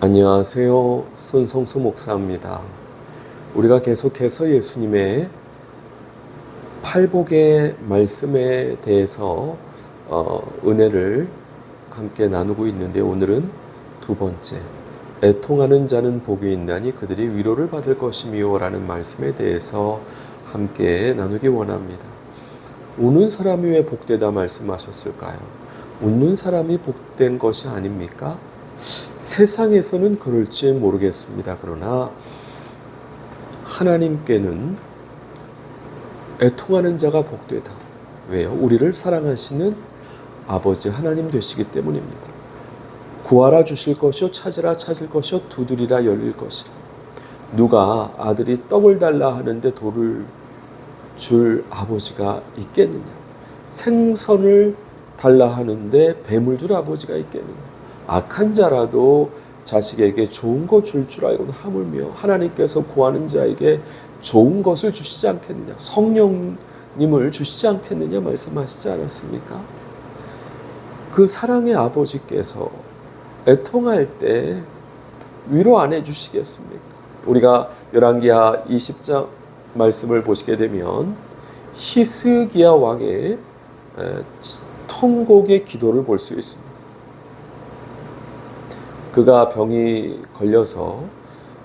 안녕하세요. 손성수 목사입니다. 우리가 계속해서 예수님의 팔복의 말씀에 대해서 은혜를 함께 나누고 있는데, 오늘은 두 번째, 애통하는 자는 복이 있나니 그들이 위로를 받을 것이미요 라는 말씀에 대해서 함께 나누기 원합니다. 우는 사람이 왜 복되다 말씀하셨을까요? 웃는 사람이 복된 것이 아닙니까? 세상에서는 그럴지 모르겠습니다. 그러나 하나님께는 애통하는 자가 복되다. 왜요? 우리를 사랑하시는 아버지 하나님 되시기 때문입니다. 구하라 주실 것이요, 찾으라 찾을 것이요, 두드리라 열릴 것이라. 누가 아들이 떡을 달라 하는데 돌을 줄 아버지가 있겠느냐? 생선을 달라 하는데 뱀을 줄 아버지가 있겠느냐? 악한 자라도 자식에게 좋은 거 줄 줄 알고는 하물며 하나님께서 구하는 자에게 좋은 것을 주시지 않겠느냐? 성령님을 주시지 않겠느냐 말씀하시지 않았습니까? 그 사랑의 아버지께서 애통할 때 위로 안 해주시겠습니까? 우리가 열왕기하 20장 말씀을 보시게 되면 히스기야 왕의 통곡의 기도를 볼 수 있습니다. 그가 병이 걸려서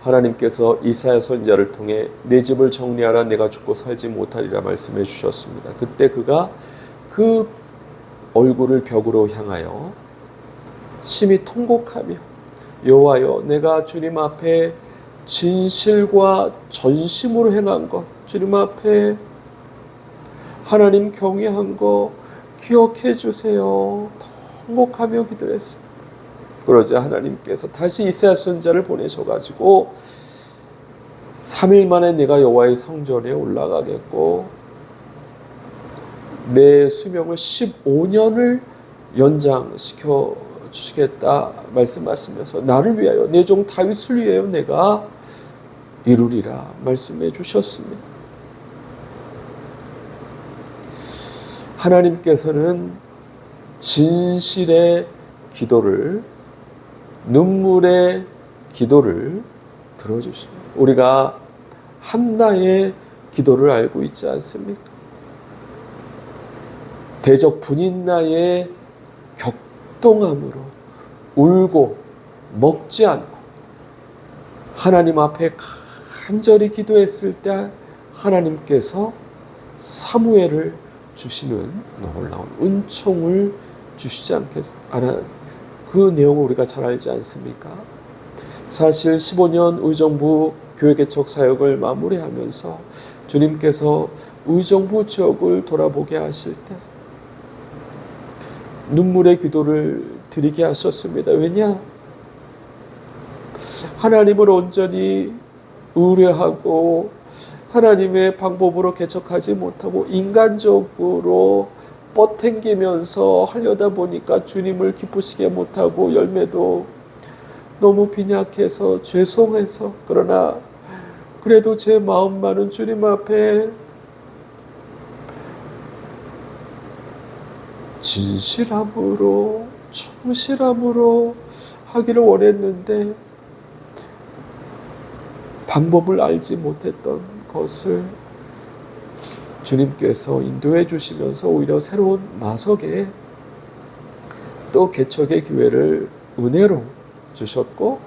하나님께서 이사야 선지자를 통해 내 집을 정리하라, 내가 죽고 살지 못하리라 말씀해 주셨습니다. 그때 그가 그 얼굴을 벽으로 향하여 심히 통곡하며, 여호와여, 내가 주님 앞에 진실과 전심으로 행한 것, 주님 앞에 하나님 경외한 것 기억해 주세요. 통곡하며 기도했습니다. 그러자 하나님께서 다시 이사야 선지자를 보내셔가지고 3일 만에 내가 여호와의 성전에 올라가겠고 내 수명을 15년을 연장시켜 주시겠다 말씀하시면서 나를 위하여, 내 종 다윗을 위하여 내가 이루리라 말씀해 주셨습니다. 하나님께서는 진실의 기도를, 눈물의 기도를 들어주십니다. 우리가 한나의 기도를 알고 있지 않습니까? 대적 분인나의 격동함으로 울고 먹지 않고 하나님 앞에 간절히 기도했을 때 하나님께서 사무엘을 주시는 놀라운 은총을 주시지 않겠습니까? 그 내용을 우리가 잘 알지 않습니까? 사실 15년 의정부 교회개척 사역을 마무리하면서 주님께서 의정부 지역을 돌아보게 하실 때 눈물의 기도를 드리게 하셨습니다. 왜냐? 하나님을 온전히 의뢰하고 하나님의 방법으로 개척하지 못하고 인간적으로 뻗탱기면서 하려다 보니까 주님을 기쁘시게 못하고 열매도 너무 빈약해서 죄송해서, 그러나 그래도 제 마음만은 주님 앞에 진실함으로 충실함으로 하기를 원했는데 방법을 알지 못했던 것을 주님께서 인도해 주시면서 오히려 새로운 마석에 또 개척의 기회를 은혜로 주셨고,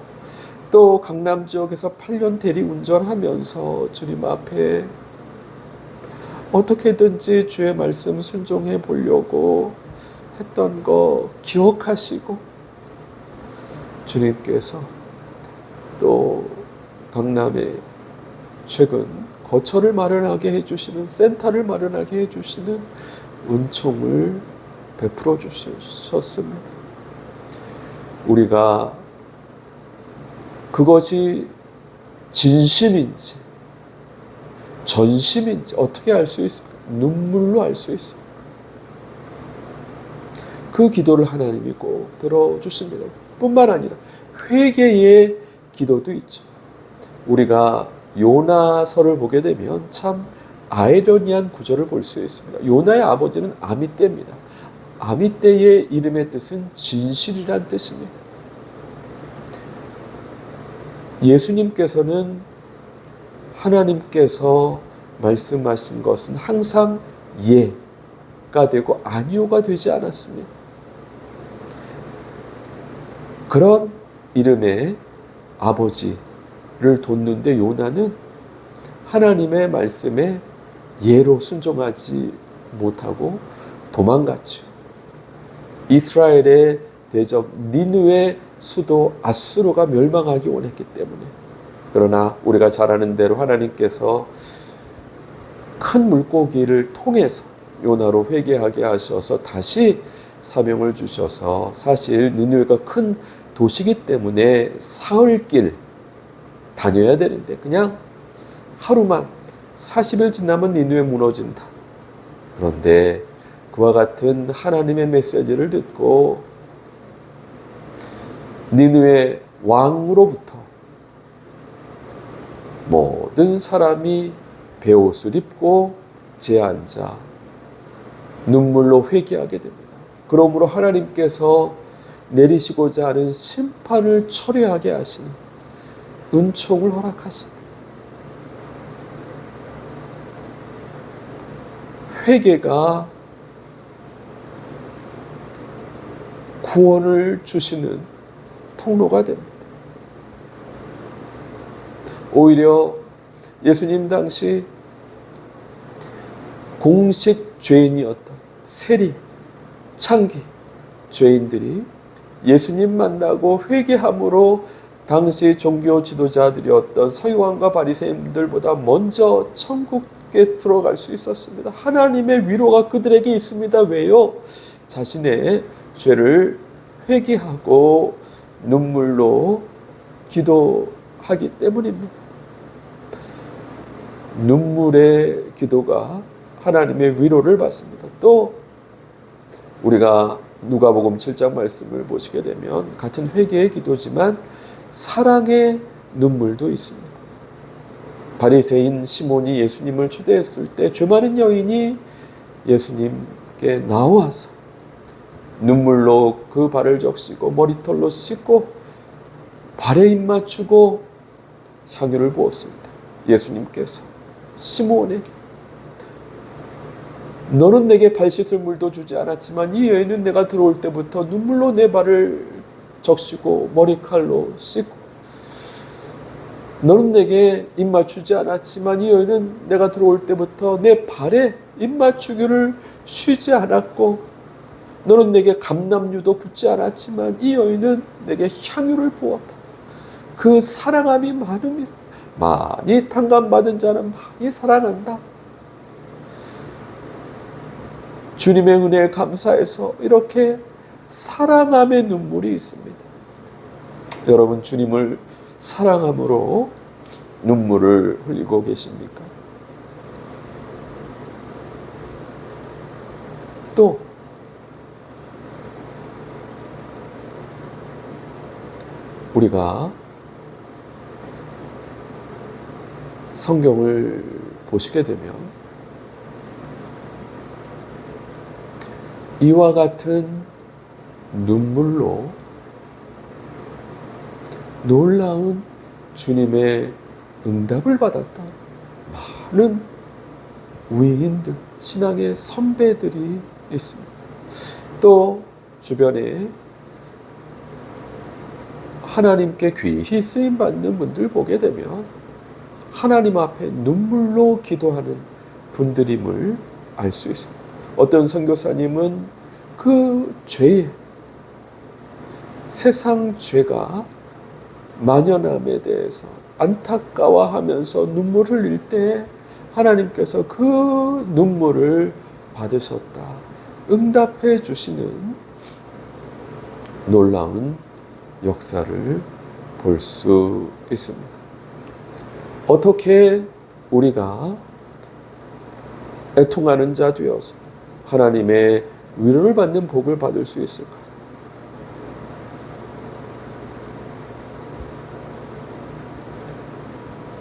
또 강남 지역에서 8년 대리 운전하면서 주님 앞에 어떻게든지 주의 말씀 순종해 보려고 했던 거 기억하시고, 주님께서 또 강남에 최근 거처를 마련하게 해주시는, 센터를 마련하게 해주시는 은총을 베풀어 주셨습니다. 우리가 그것이 진심인지 전심인지 어떻게 알 수 있습니까? 눈물로 알 수 있습니다. 그 기도를 하나님이 꼭 들어주십니다. 뿐만 아니라 회개의 기도도 있죠. 우리가 요나서를 보게 되면 참 아이러니한 구절을 볼 수 있습니다. 요나의 아버지는 아미떼입니다. 아미떼의 이름의 뜻은 진실이란 뜻입니다. 예수님께서는 하나님께서 말씀하신 것은 항상 예가 되고 아니오가 되지 않았습니다. 그런 이름의 아버지를 뒀는데 요나는 하나님의 말씀에 예로 순종하지 못하고 도망갔죠. 이스라엘의 대적 니느웨 수도 아수르가 멸망하기 원했기 때문에. 그러나 우리가 잘 아는 대로 하나님께서 큰 물고기를 통해서 요나로 회개하게 하셔서 다시 사명을 주셔서, 사실 니느웨가 큰 도시기 때문에 사흘길 다녀야 되는데 그냥 하루만 40일 지나면 니느웨 무너진다. 그런데 그와 같은 하나님의 메시지를 듣고 니느웨 왕으로부터 모든 사람이 베옷을 입고 제앉아 눈물로 회개하게 됩니다. 그러므로 하나님께서 내리시고자 하는 심판을 철회하게 하시는 은총을 허락하십니다. 회개가 구원을 주시는 통로가 됩니다. 오히려 예수님 당시 공식 죄인이었던 세리, 창기 죄인들이 예수님 만나고 회개함으로 당시 종교 지도자들이었던 서기관과 바리새인들보다 먼저 천국에 들어갈 수 있었습니다. 하나님의 위로가 그들에게 있습니다. 왜요? 자신의 죄를 회개하고 눈물로 기도하기 때문입니다. 눈물의 기도가 하나님의 위로를 받습니다. 또 우리가 누가복음 7장 말씀을 보시게 되면 같은 회개의 기도지만 사랑의 눈물도 있습니다. 바리새인 시몬이 예수님을 초대했을 때 죄 많은 여인이 예수님께 나와서 눈물로 그 발을 적시고 머리털로 씻고 발에 입 맞추고 향유를 부었습니다. 예수님께서 시몬에게 너는 내게 발 씻을 물도 주지 않았지만 이 여인은 내가 들어올 때부터 눈물로 내 발을 적시고 머리칼로 씻고, 너는 내게 입 맞추지 않았지만 이 여인은 내가 들어올 때부터 내 발에 입 맞추기를 쉬지 않았고, 너는 내게 감람유도 붓지 않았지만 이 여인은 내게 향유를 부었다. 그 사랑함이 많으면 많이 탕감받은 자는 많이 사랑한다. 주님의 은혜에 감사해서 이렇게 사랑함의 눈물이 있습니다. 여러분, 주님을 사랑함으로 눈물을 흘리고 계십니까? 또 우리가 성경을 보시게 되면 이와 같은 눈물로 놀라운 주님의 응답을 받았다. 많은 위인들, 신앙의 선배들이 있습니다. 또 주변에 하나님께 귀히 쓰임받는 분들 보게 되면 하나님 앞에 눈물로 기도하는 분들임을 알 수 있습니다. 어떤 선교사님은 그 죄에, 세상 죄가 만연함에 대해서 안타까워하면서 눈물을 흘릴 때 하나님께서 그 눈물을 받으셨다, 응답해 주시는 놀라운 역사를 볼 수 있습니다. 어떻게 우리가 애통하는 자 되어서 하나님의 위로를 받는 복을 받을 수 있을까요?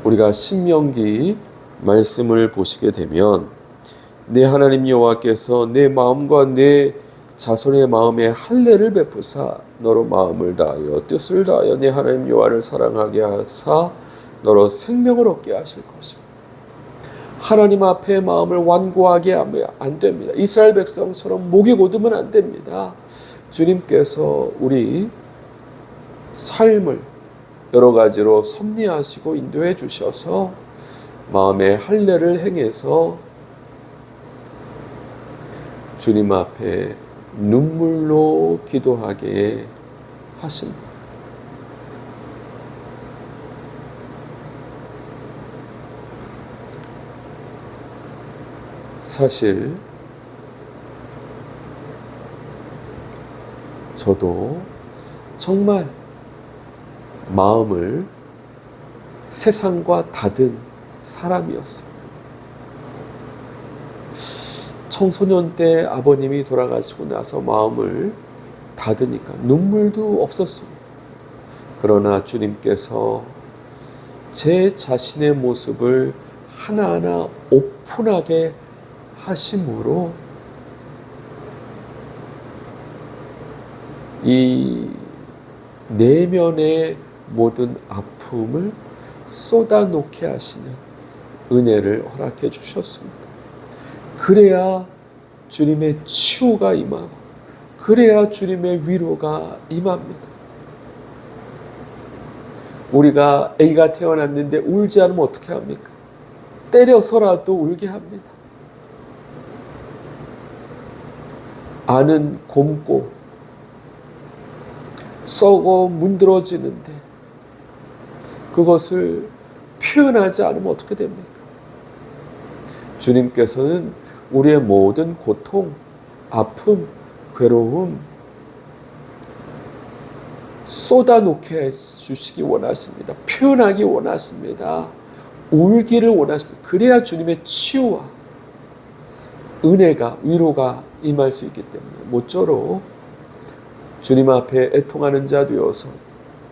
우리가 신명기 말씀을 보시게 되면 내 하나님 여호와께서 내 마음과 내 자손의 마음에 할례를 베푸사 너로 마음을 다하여 뜻을 다하여 네 하나님 여호와를 사랑하게 하사 너로 생명을 얻게 하실 것입니다. 하나님 앞에 마음을 완고하게 하면 안 됩니다. 이스라엘 백성처럼 목이 곧으면 안 됩니다. 주님께서 우리 삶을 여러 가지로 섭리하시고 인도해 주셔서 마음의 할례를 행해서 주님 앞에 눈물로 기도하게 하십니다. 사실 저도 정말 마음을 세상과 닫은 사람이었어요. 청소년 때 아버님이 돌아가시고 나서 마음을 닫으니까 눈물도 없었어요. 그러나 주님께서 제 자신의 모습을 하나하나 오픈하게 하심으로 이 내면의 모든 아픔을 쏟아놓게 하시는 은혜를 허락해 주셨습니다. 그래야 주님의 치유가 임하고 그래야 주님의 위로가 임합니다. 우리가 아기가 태어났는데 울지 않으면 어떻게 합니까? 때려서라도 울게 합니다. 안은 곰고 썩어 문드러지는데 그것을 표현하지 않으면 어떻게 됩니까? 주님께서는 우리의 모든 고통, 아픔, 괴로움 쏟아놓게 해주시기 원하십니다. 표현하기 원하십니다. 울기를 원하십니다. 그래야 주님의 치유와 은혜가, 위로가 임할 수 있기 때문에 모쪼록 주님 앞에 애통하는 자 되어서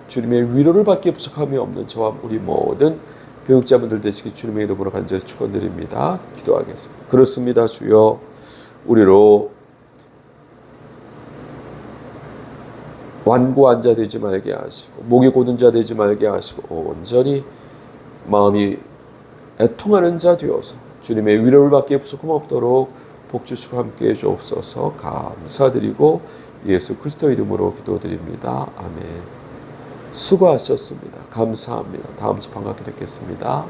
주님의 위로를 받기에 부족함이 없는 저와 우리 모든 교육자분들 되시기 주님의 이름으로 간절히 축원드립니다. 기도하겠습니다. 그렇습니다. 주여, 우리로 완고한 자 되지 말게 하시고 목이 곧은 자 되지 말게 하시고 온전히 마음이 애통하는 자 되어서 주님의 위로를 받기에 부족함 없도록 복 주시고 함께해 주옵소서. 감사드리고 예수 그리스도 이름으로 기도드립니다. 아멘. 수고하셨습니다. 감사합니다. 다음 주 반갑게 뵙겠습니다.